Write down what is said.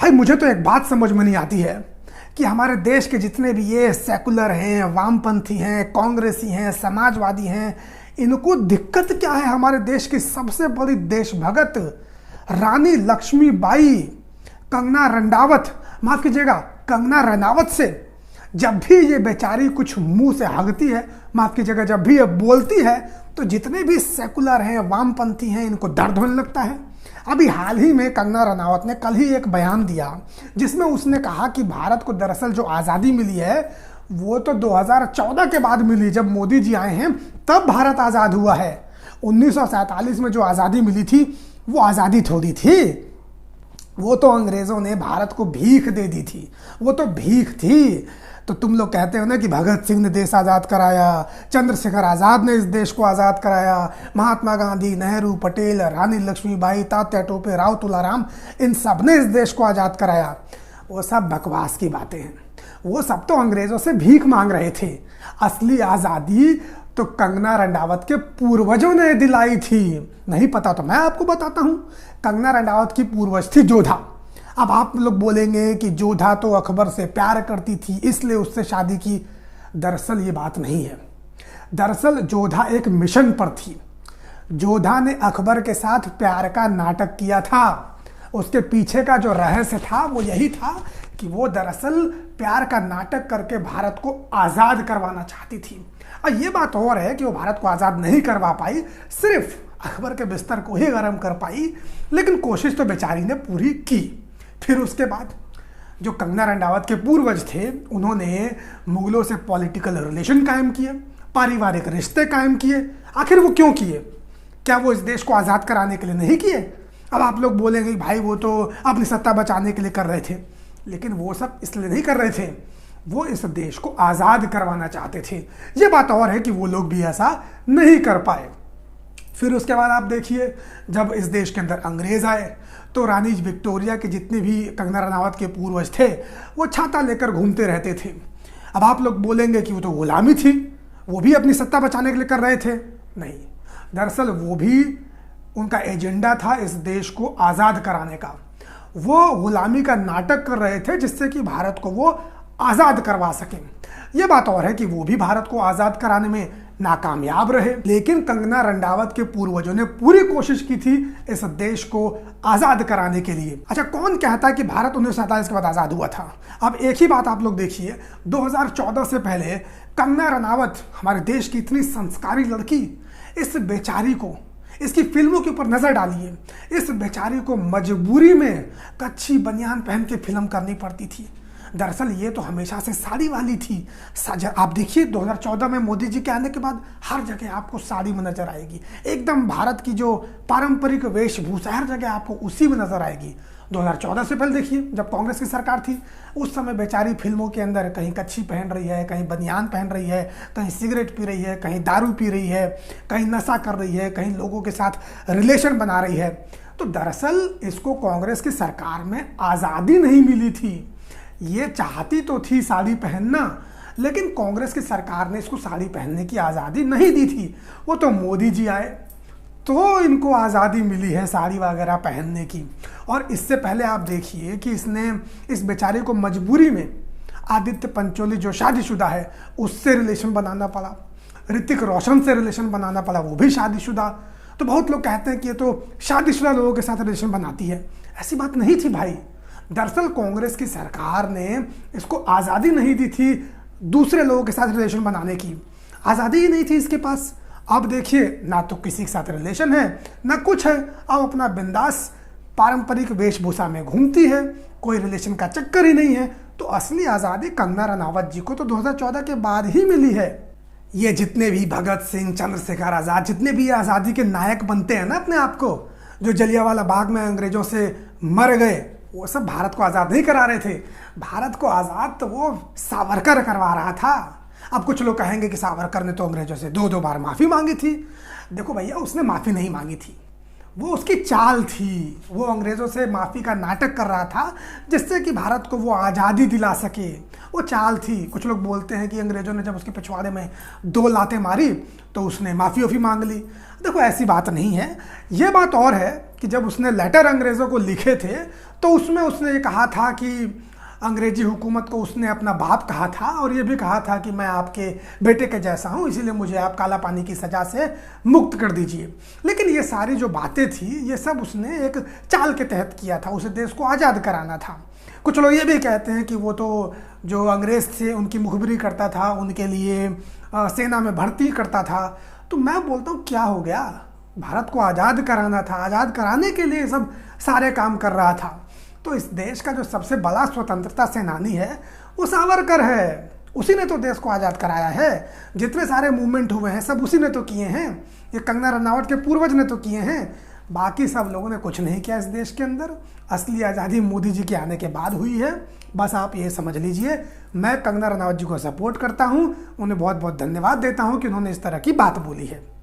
भाई मुझे तो एक बात समझ में नहीं आती है कि हमारे देश के जितने भी ये सेकुलर हैं, वामपंथी हैं, कांग्रेसी हैं, समाजवादी हैं, इनको दिक्कत क्या है हमारे देश की सबसे बड़ी देशभक्त रानी लक्ष्मीबाई कंगना रनावत, माफ कीजिएगा कंगना रनावत से जब भी ये बेचारी कुछ मुंह से हगती है, माफ कीजिएगा जब भी ये बोलती है, तो जितने भी सेकुलर हैं, वामपंथी हैं, इनको दर्द होने लगता है। अभी हाल ही में कंगना रनावत ने कल ही एक बयान दिया जिसमें उसने कहा कि भारत को दरअसल जो आज़ादी मिली है वो तो 2014 के बाद मिली, जब मोदी जी आए हैं तब भारत आज़ाद हुआ है। 1947 में जो आज़ादी मिली थी वो आज़ादी थोड़ी थी, वो तो अंग्रेज़ों ने भारत को भीख दे दी थी, वो तो भीख थी। तो तुम लोग कहते हो ना कि भगत सिंह ने देश आज़ाद कराया, चंद्रशेखर आज़ाद ने इस देश को आज़ाद कराया, महात्मा गांधी, नेहरू, पटेल, रानी लक्ष्मीबाई, तात्या टोपे, राव तुलाराम, इन सब ने इस देश को आज़ाद कराया। वो सब बकवास की बातें हैं, वो सब तो अंग्रेज़ों से भीख मांग रहे थे। असली आज़ादी तो कंगना रनावत के पूर्वजों ने दिलाई थी। नहीं पता तो मैं आपको बताता हूँ। कंगना रनावत की पूर्वज थी जोधा। अब आप लोग बोलेंगे कि जोधा तो अकबर से प्यार करती थी इसलिए उससे शादी की। दरअसल ये बात नहीं है। दरअसल जोधा एक मिशन पर थी। जोधा ने अकबर के साथ प्यार का नाटक किया था। उसके पीछे का जो रहस्य था वो यही था कि वो दरअसल प्यार का नाटक करके भारत को आज़ाद करवाना चाहती थी। और ये बात और है कि वो भारत को आज़ाद नहीं करवा पाई, सिर्फ अकबर के बिस्तर को ही गर्म कर पाई, लेकिन कोशिश तो बेचारी ने पूरी की। फिर उसके बाद जो कंगना रनावत के पूर्वज थे उन्होंने मुगलों से पॉलिटिकल रिलेशन कायम किए, पारिवारिक रिश्ते कायम किए। आखिर वो क्यों किए? क्या वो इस देश को आज़ाद कराने के लिए नहीं किए? अब आप लोग बोलेंगे भाई वो तो अपनी सत्ता बचाने के लिए कर रहे थे, लेकिन वो सब इसलिए नहीं कर रहे थे, वो इस देश को आज़ाद करवाना चाहते थे। ये बात और है कि वो लोग भी ऐसा नहीं कर पाए। फिर उसके बाद आप देखिए जब इस देश के अंदर अंग्रेज़ आए तो रानी विक्टोरिया के जितने भी कंगना रनावत के पूर्वज थे वो छाता लेकर घूमते रहते थे। अब आप लोग बोलेंगे कि वो तो गुलामी थी, वो भी अपनी सत्ता बचाने के लिए कर रहे थे। नहीं, दरअसल वो भी उनका एजेंडा था इस देश को आज़ाद कराने का। वो गुलामी का नाटक कर रहे थे जिससे कि भारत को वो आज़ाद करवा सकें। ये बात और है कि वो भी भारत को आज़ाद कराने में नाकामयाब रहे, लेकिन कंगना रनावत के पूर्वजों ने पूरी कोशिश की थी इस देश को आज़ाद कराने के लिए। अच्छा, कौन कहता है कि भारत 1947 के बाद आज़ाद हुआ था? अब एक ही बात आप लोग देखिए, 2014 से पहले कंगना रनावत हमारे देश की इतनी संस्कारी लड़की, इस बेचारी को, इसकी फिल्मों के ऊपर नज़र डालिए, इस बेचारी को मजबूरी में कच्ची बनियान पहन के फिल्म करनी पड़ती थी। दरअसल ये तो हमेशा से साड़ी वाली थी। आप देखिए 2014 में मोदी जी के आने के बाद हर जगह आपको साड़ी में नजर आएगी। एकदम भारत की जो पारंपरिक वेशभूषा हर जगह आपको उसी में नजर आएगी। 2014 से पहले देखिए जब कांग्रेस की सरकार थी उस समय बेचारी फिल्मों के अंदर कहीं कच्छी पहन रही है, कहीं बनियान पहन रही है, कहीं सिगरेट पी रही है, कहीं दारू पी रही है, कहीं नशा कर रही है, कहीं लोगों के साथ रिलेशन बना रही है। तो दरअसल इसको कांग्रेस की सरकार में आज़ादी नहीं मिली थी। ये चाहती तो थी साड़ी पहनना, लेकिन कांग्रेस की सरकार ने इसको साड़ी पहनने की आज़ादी नहीं दी थी। वो तो मोदी जी आए तो इनको आज़ादी मिली है साड़ी वगैरह पहनने की। और इससे पहले आप देखिए कि इसने इस बेचारे को मजबूरी में आदित्य पंचोली जो शादीशुदा है उससे रिलेशन बनाना पड़ा, ऋतिक रोशन से रिलेशन बनाना पड़ा, वो भी शादीशुदा। तो बहुत लोग कहते हैं कि ये तो शादीशुदा लोगों के साथ रिलेशन बनाती है। ऐसी बात नहीं थी भाई। दरअसल कांग्रेस की सरकार ने इसको आज़ादी नहीं दी थी दूसरे लोगों के साथ रिलेशन बनाने की, आज़ादी ही नहीं थी इसके पास। अब देखिए ना तो किसी के साथ रिलेशन है ना कुछ है, अब अपना बिंदास पारंपरिक वेशभूषा में घूमती है, कोई रिलेशन का चक्कर ही नहीं है। तो असली आज़ादी कंगना रनावत जी को तो 2014 के बाद ही मिली है। ये जितने भी भगत सिंह, चंद्रशेखर आज़ाद, जितने भी आज़ादी के नायक बनते हैं ना अपने आप को, जो जलियांवाला बाग में अंग्रेजों से मर गए, वो सब भारत को आज़ाद नहीं करा रहे थे। भारत को आज़ाद तो वो सावरकर करवा रहा था। अब कुछ लोग कहेंगे कि सावरकर ने तो अंग्रेजों से 2-2 बार माफ़ी मांगी थी। देखो भैया, उसने माफ़ी नहीं मांगी थी, वो उसकी चाल थी, वो अंग्रेज़ों से माफ़ी का नाटक कर रहा था जिससे कि भारत को वो आज़ादी दिला सके। वो चाल थी। कुछ लोग बोलते हैं कि अंग्रेज़ों ने जब उसके पिछवाड़े में 2 लातें मारी तो उसने माफ़ी मांग ली। देखो ऐसी बात नहीं है। ये बात और है कि जब उसने लेटर अंग्रेज़ों को लिखे थे तो उसमें उसने ये कहा था कि अंग्रेजी हुकूमत को उसने अपना बाप कहा था और ये भी कहा था कि मैं आपके बेटे के जैसा हूँ, इसीलिए मुझे आप काला पानी की सज़ा से मुक्त कर दीजिए। लेकिन ये सारी जो बातें थी ये सब उसने एक चाल के तहत किया था, उसे देश को आज़ाद कराना था। कुछ लोग ये भी कहते हैं कि वो तो जो अंग्रेज़ थे उनकी मुखबिरी करता था, उनके लिए सेना में भर्ती करता था। तो मैं बोलता हूँ क्या हो गया, भारत को आज़ाद कराना था, आज़ाद कराने के लिए सब सारे काम कर रहा था। तो इस देश का जो सबसे बड़ा स्वतंत्रता सेनानी है वो सावरकर है, उसी ने तो देश को आज़ाद कराया है। जितने सारे मूवमेंट हुए हैं सब उसी ने तो किए हैं, ये कंगना रनावत के पूर्वज ने तो किए हैं। बाकी सब लोगों ने कुछ नहीं किया इस देश के अंदर। असली आज़ादी मोदी जी के आने के बाद हुई है, बस आप ये समझ लीजिए। मैं कंगना रनावत जी को सपोर्ट करता हूँ, उन्हें बहुत बहुत धन्यवाद देता हूँ कि उन्होंने इस तरह की बात बोली है।